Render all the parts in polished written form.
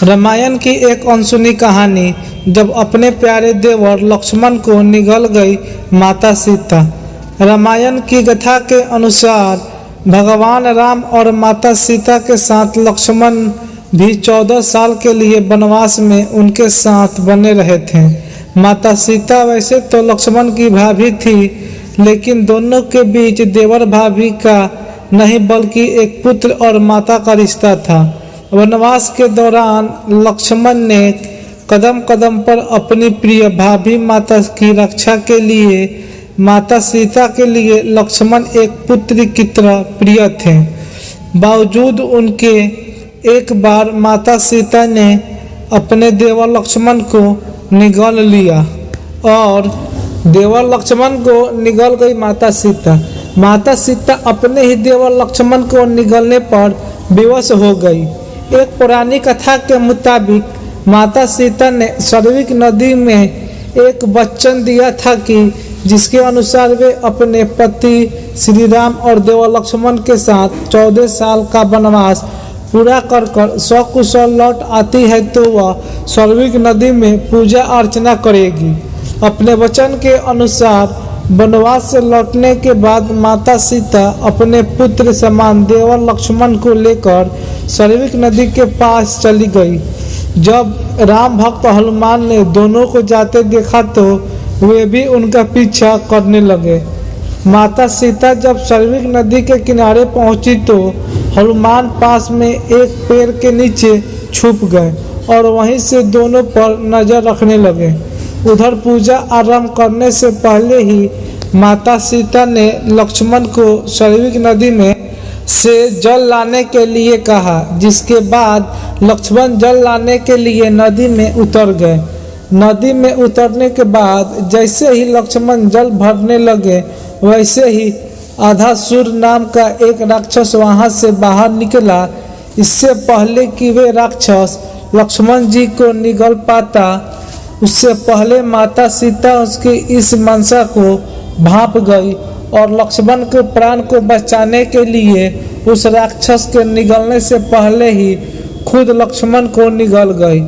रामायण की एक अनसुनी कहानी। जब अपने प्यारे देवर लक्ष्मण को निगल गई माता सीता। रामायण की कथा के अनुसार भगवान राम और माता सीता के साथ लक्ष्मण भी 14 साल के लिए वनवास में उनके साथ बने रहे थे। माता सीता वैसे तो लक्ष्मण की भाभी थी, लेकिन दोनों के बीच देवर भाभी का नहीं बल्कि एक पुत्र और माता का रिश्ता था। वनवास के दौरान लक्ष्मण ने कदम कदम पर अपनी प्रिय भाभी माता की रक्षा के लिए माता सीता के लिए लक्ष्मण एक पुत्र की तरह प्रिय थे। बावजूद उनके एक बार माता सीता ने अपने देवर लक्ष्मण को निगल लिया और देवर लक्ष्मण को निगल गई माता सीता। माता सीता अपने ही देवर लक्ष्मण को निगलने पर बेवश हो गई। एक पुरानी कथा के मुताबिक माता सीता ने सरविक नदी में एक वचन दिया था कि जिसके अनुसार वे अपने पति श्री राम और देवर लक्ष्मण के साथ 14 साल का वनवास पूरा कर सकुशल लौट आती है तो वह सरविक नदी में पूजा अर्चना करेगी। अपने वचन के अनुसार वनवास से लौटने के बाद माता सीता अपने पुत्र समान देवर लक्ष्मण को लेकर सरविक नदी के पास चली गई। जब राम भक्त हनुमान ने दोनों को जाते देखा तो वे भी उनका पीछा करने लगे। माता सीता जब सरविक नदी के किनारे पहुंची तो हनुमान पास में एक पेड़ के नीचे छुप गए और वहीं से दोनों पर नजर रखने लगे। उधर पूजा आरंभ करने से पहले ही माता सीता ने लक्ष्मण को सरविक नदी में से जल लाने के लिए कहा, जिसके बाद लक्ष्मण जल लाने के लिए नदी में उतर गए। नदी में उतरने के बाद जैसे ही लक्ष्मण जल भरने लगे वैसे ही अधासुर नाम का एक राक्षस वहां से बाहर निकला। इससे पहले कि वे राक्षस लक्ष्मण जी को निगल पाता, उससे पहले माता सीता उसकी इस मनसा को भांप गई और लक्ष्मण के प्राण को बचाने के लिए उस राक्षस के निगलने से पहले ही खुद लक्ष्मण को निगल गई।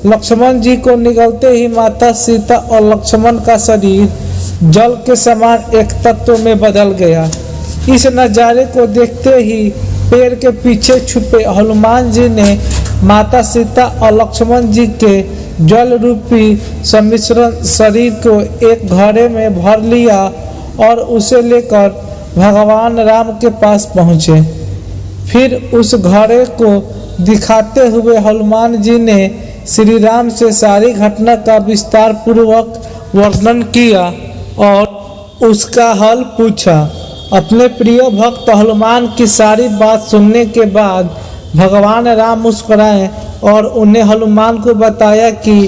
लक्ष्मण जी को निगलते ही माता सीता और लक्ष्मण का शरीर जल के समान एक तत्व में बदल गया। इस नज़ारे को देखते ही पेड़ के पीछे छुपे हनुमान जी ने माता सीता और लक्ष्मण जी के जल रूपी सम्मिश्रण शरीर को एक घड़े में भर लिया और उसे लेकर भगवान राम के पास पहुँचे। फिर उस घड़े को दिखाते हुए हनुमान जी ने श्री राम से सारी घटना का विस्तार पूर्वक वर्णन किया और उसका हल पूछा। अपने प्रिय भक्त हनुमान की सारी बात सुनने के बाद भगवान राम मुस्कुराए और उन्हें हनुमान को बताया कि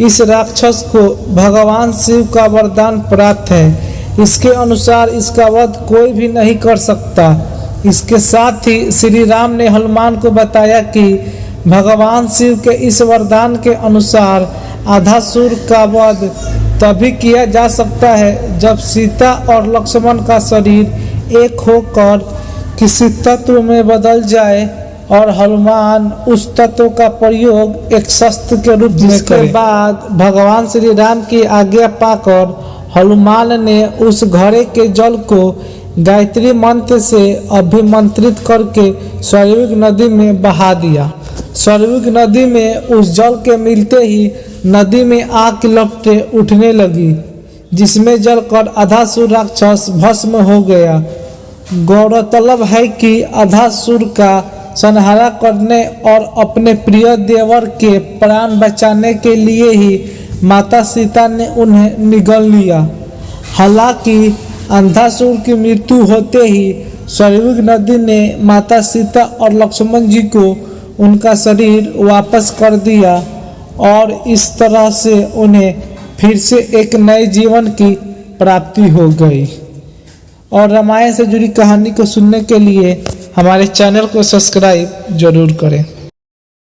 इस राक्षस को भगवान शिव का वरदान प्राप्त है। इसके अनुसार इसका वध कोई भी नहीं कर सकता। इसके साथ ही श्री राम ने हनुमान को बताया कि भगवान शिव के इस वरदान के अनुसार अधासुर का वध तभी किया जा सकता है जब सीता और लक्ष्मण का शरीर एक होकर किसी तत्व में बदल जाए और हनुमान उस तत्व का प्रयोग एक शस्त्र के रूप में करे। इसके बाद भगवान श्री राम की आज्ञा पाकर हनुमान ने उस घड़े के जल को गायत्री मंत्र से अभिमंत्रित करके सरयुग नदी में बहा दिया। सरयुग नदी में उस जल के मिलते ही नदी में आग की लपटें उठने लगी, जिसमें जलकर अधासुर राक्षस भस्म हो गया। गौरतलब है कि अधासुर का संहार करने और अपने प्रिय देवर के प्राण बचाने के लिए ही माता सीता ने उन्हें निगल लिया। हालांकि अधासुर की मृत्यु होते ही सरयुग नदी ने माता सीता और लक्ष्मण जी को उनका शरीर वापस कर दिया और इस तरह से उन्हें फिर से एक नए जीवन की प्राप्ति हो गई। और रामायण से जुड़ी कहानी को सुनने के लिए हमारे चैनल को सब्सक्राइब जरूर करें।